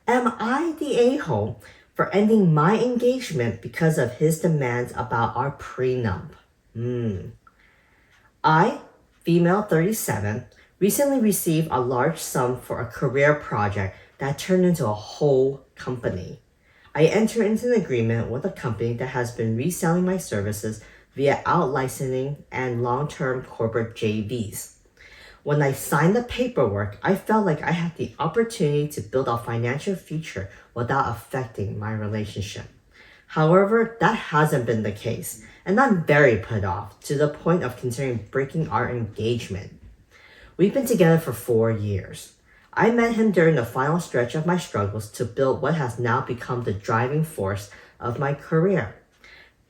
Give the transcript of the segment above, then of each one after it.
Am I the a-hole for ending my engagement because of his demands about our prenup? I, female 37, recently received a large sum for a career project that turned into a whole company. I entered into an agreement with a company that has been reselling my services via out licensing and long-term corporate JVs. When I signed the paperwork, I felt like I had the opportunity to build a financial future without affecting my relationship. However, that hasn't been the case, and I'm very put off to the point of considering breaking our engagement. We've been together for 4 years. I met him during the final stretch of my struggles to build what has now become the driving force of my career.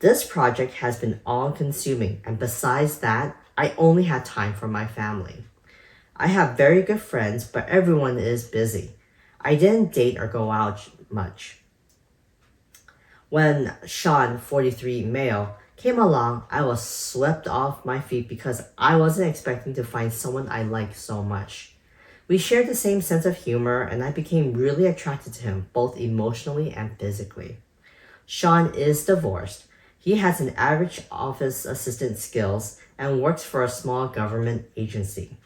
This project has been all-consuming, and besides that, I only had time for my family. I have very good friends, but everyone is busy. I didn't date or go out much. When Sean, 43 male, came along, I was swept off my feet because I wasn't expecting to find someone I liked so much. We shared the same sense of humor, and I became really attracted to him, both emotionally and physically. Sean is divorced. He has an average office assistant skills and works for a small government agency.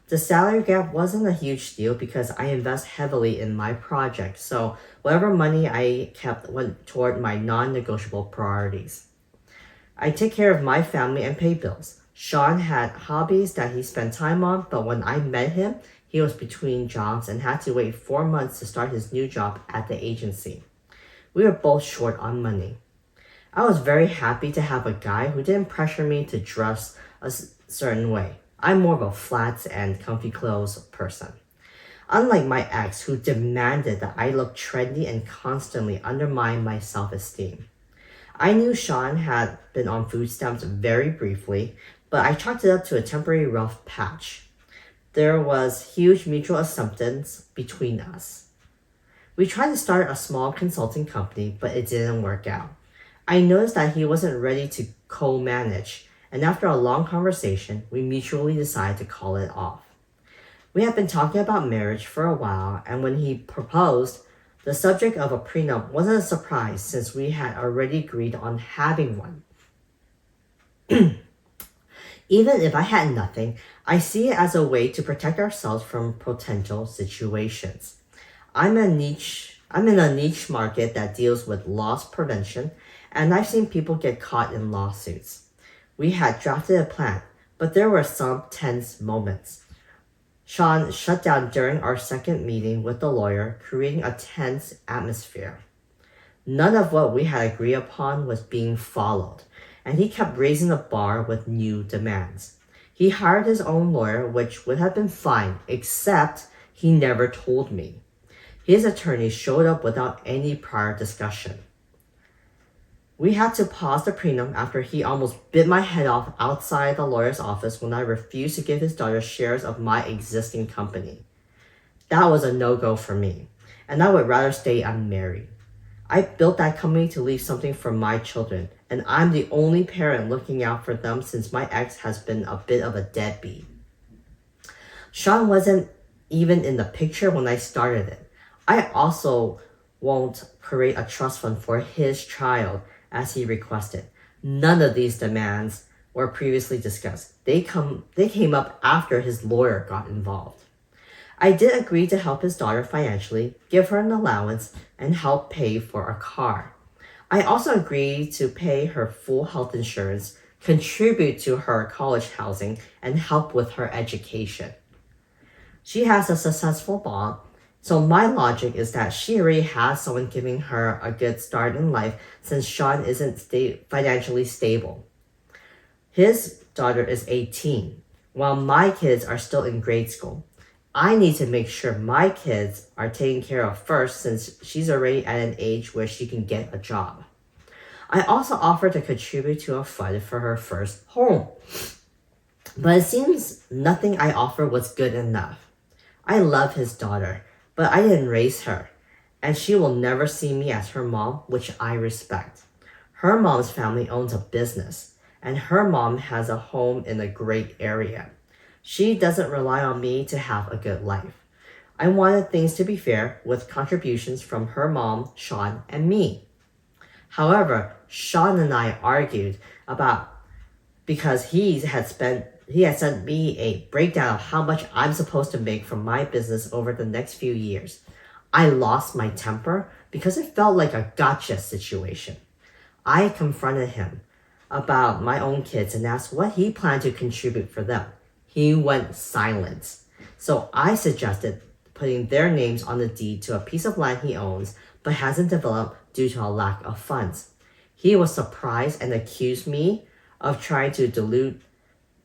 The salary gap wasn't a huge deal because I invest heavily in my project, so whatever money I kept went toward my non-negotiable priorities. I take care of my family and pay bills. Sean had hobbies that he spent time on, but when I met him, he was between jobs and had to wait 4 months to start his new job at the agency. We were both short on money. I was very happy to have a guy who didn't pressure me to dress a certain way. I'm more of a flats and comfy clothes person. Unlike my ex, who demanded that I look trendy and constantly undermined my self-esteem. I knew Sean had been on food stamps very briefly, but I chalked it up to a temporary rough patch. There was huge mutual acceptance between us. We tried to start a small consulting company, but it didn't work out. I noticed that he wasn't ready to co-manage, and after a long conversation, we mutually decided to call it off. We had been talking about marriage for a while, and when he proposed, the subject of a prenup wasn't a surprise since we had already agreed on having one. Even if I had nothing, I see it as a way to protect ourselves from potential situations. I'm in a niche market that deals with loss prevention, and I've seen people get caught in lawsuits. We had drafted a plan, but there were some tense moments. Sean shut down during our second meeting with the lawyer, creating a tense atmosphere. None of what we had agreed upon was being followed, and he kept raising the bar with new demands. He hired his own lawyer, which would have been fine, except he never told me. His attorney showed up without any prior discussion. We had to pause the prenup after he almost bit my head off outside the lawyer's office when I refused to give his daughter shares of my existing company. That was a no-go for me, and I would rather stay unmarried. I built that company to leave something for my children, and I'm the only parent looking out for them since my ex has been a bit of a deadbeat. Sean wasn't even in the picture when I started it. I also won't create a trust fund for his child as he requested. None of these demands were previously discussed. They came up after his lawyer got involved. I did agree to help his daughter financially, give her an allowance, and help pay for a car. I also agreed to pay her full health insurance, contribute to her college housing, and help with her education. She has a successful job, so my logic is that she already has someone giving her a good start in life since Sean isn't financially stable. His daughter is 18, while my kids are still in grade school. I need to make sure my kids are taken care of first since she's already at an age where she can get a job. I also offered to contribute to a fund for her first home. But it seems nothing I offered was good enough. I love his daughter, but I didn't raise her, and she will never see me as her mom, which I respect. Her mom's family owns a business, and her mom has a home in a great area. She doesn't rely on me to have a good life. I wanted things to be fair with contributions from her mom, Sean, and me. However, Sean and I argued about because he had sent me a breakdown of how much I'm supposed to make from my business over the next few years. I lost my temper because it felt like a gotcha situation. I confronted him about my own kids and asked what he planned to contribute for them. He went silent. So I suggested putting their names on the deed to a piece of land he owns but hasn't developed due to a lack of funds. He was surprised and accused me of trying to dilute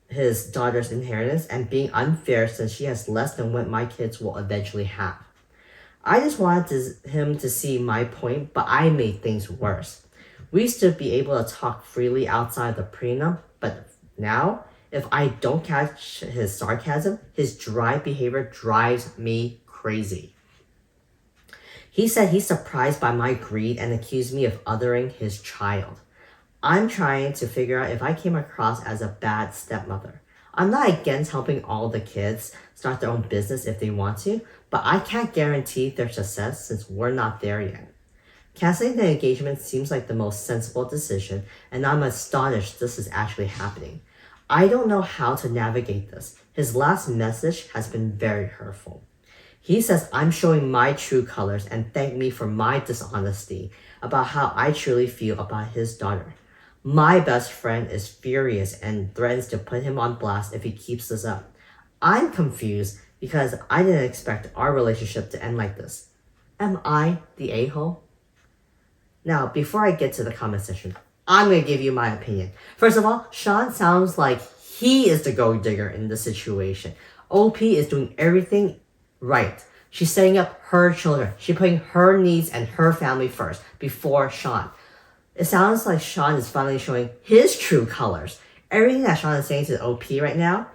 his daughter's inheritance and being unfair since she has less than what my kids will eventually have. I just wanted him to see my point, but I made things worse. We used to be able to talk freely outside the prenup, but now, if I don't catch his sarcasm, his dry behavior drives me crazy. He said he's surprised by my greed and accused me of othering his child. I'm trying to figure out if I came across as a bad stepmother. I'm not against helping all the kids start their own business if they want to, but I can't guarantee their success since we're not there yet. Canceling the engagement seems like the most sensible decision, and I'm astonished this is actually happening. I don't know how to navigate this. His last message has been very hurtful. He says I'm showing my true colors and thanked me for my dishonesty about how I truly feel about his daughter. My best friend is furious and threatens to put him on blast if he keeps this up. I'm confused because I didn't expect our relationship to end like this. Am I the a-hole? Now, before I get to the comment section, I'm going to give you my opinion. First of all, Sean sounds like he is the gold digger in the situation. OP is doing everything right. She's setting up her children. She's putting her needs and her family first before Sean. It sounds like Sean is finally showing his true colors. Everything that Sean is saying to the OP right now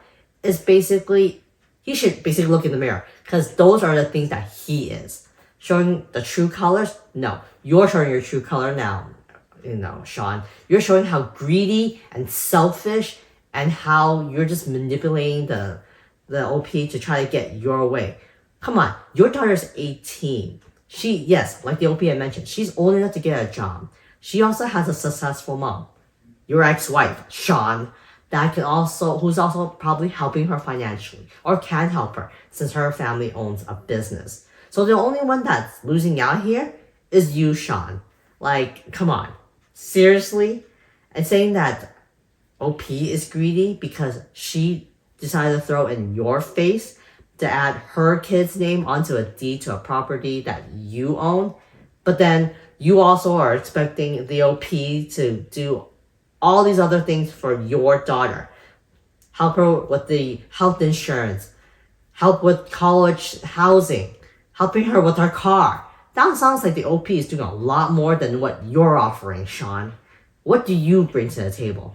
is basically, he should basically look in the mirror because those are the things that he is. Showing the true colors? No. You're showing your true color now, Sean. You're showing how greedy and selfish and how you're just manipulating the OP to try to get your way. Come on, your daughter's 18. Yes, like the OP I mentioned, she's old enough to get a job. She also has a successful mom, your ex-wife, Sean, who's also probably helping her financially or can help her since her family owns a business. So the only one that's losing out here is you, Sean. Like, come on. Seriously? And saying that OP is greedy because she decided to throw in your face to add her kid's name onto a deed to a property that you own, but then you also are expecting the OP to do all these other things for your daughter. Help her with the health insurance, help with college housing, helping her with her car. That sounds like the OP is doing a lot more than what you're offering, Sean. What do you bring to the table,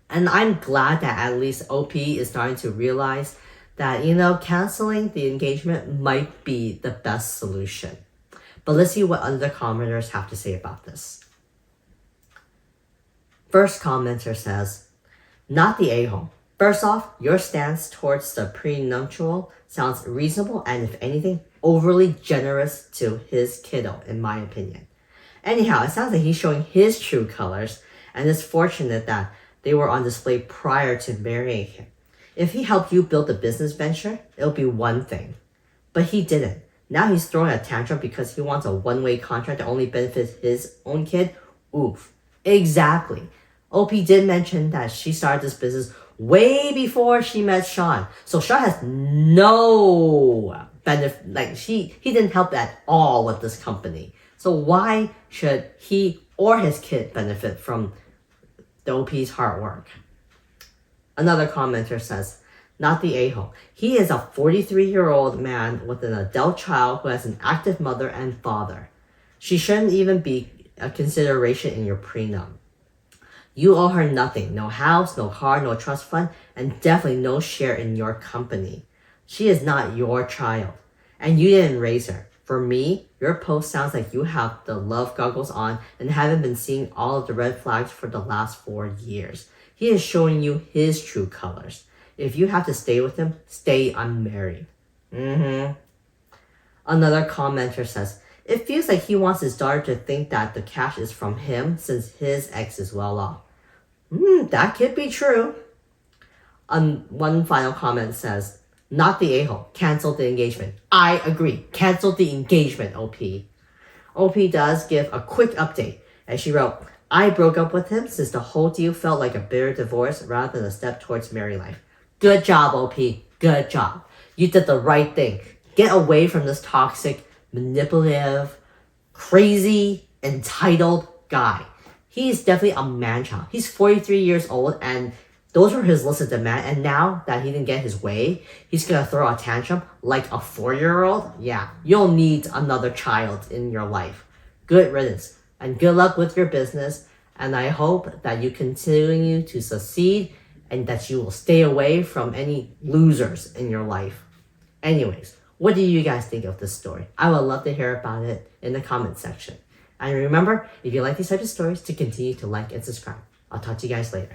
And I'm glad that at least OP is starting to realize that, canceling the engagement might be the best solution. But let's see what other commenters have to say about this. First commenter says, not the a-hole. First off, your stance towards the prenuptial sounds reasonable and, if anything, overly generous to his kiddo, in my opinion. Anyhow, it sounds like he's showing his true colors, and it's fortunate that they were on display prior to marrying him. If he helped you build a business venture, it'll be one thing. But he didn't. Now he's throwing a tantrum because he wants a one-way contract that only benefits his own kid? Oof. Exactly. OP did mention that she started this business way before she met Sean. So Sean has no benefit. He didn't help at all with this company. So why should he or his kid benefit from the OP's hard work? Another commenter says, not the a-hole. He is a 43-year-old man with an adult child who has an active mother and father. She shouldn't even be a consideration in your prenup. You owe her nothing. No house, no car, no trust fund, and definitely no share in your company. She is not your child, and you didn't raise her. For me, your post sounds like you have the love goggles on and haven't been seeing all of the red flags for the last 4 years. He is showing you his true colors. If you have to stay with him, stay unmarried. Another commenter says, it feels like he wants his daughter to think that the cash is from him since his ex is well off. That could be true. One final comment says, not the a-hole, cancel the engagement. I agree, cancel the engagement, OP. OP does give a quick update, and she wrote, I broke up with him since the whole deal felt like a bitter divorce rather than a step towards married life. Good job, OP. Good job. You did the right thing. Get away from this toxic, manipulative, crazy, entitled guy. He's definitely a man-child. He's 43 years old, and those were his lists of demand. And now that he didn't get his way, he's gonna throw a tantrum like a 4-year-old. Yeah, you'll need another child in your life. Good riddance, and good luck with your business. And I hope that you continue to succeed and that you will stay away from any losers in your life. Anyways, what do you guys think of this story? I would love to hear about it in the comment section. And remember, if you like these types of stories, to continue to like and subscribe. I'll talk to you guys later.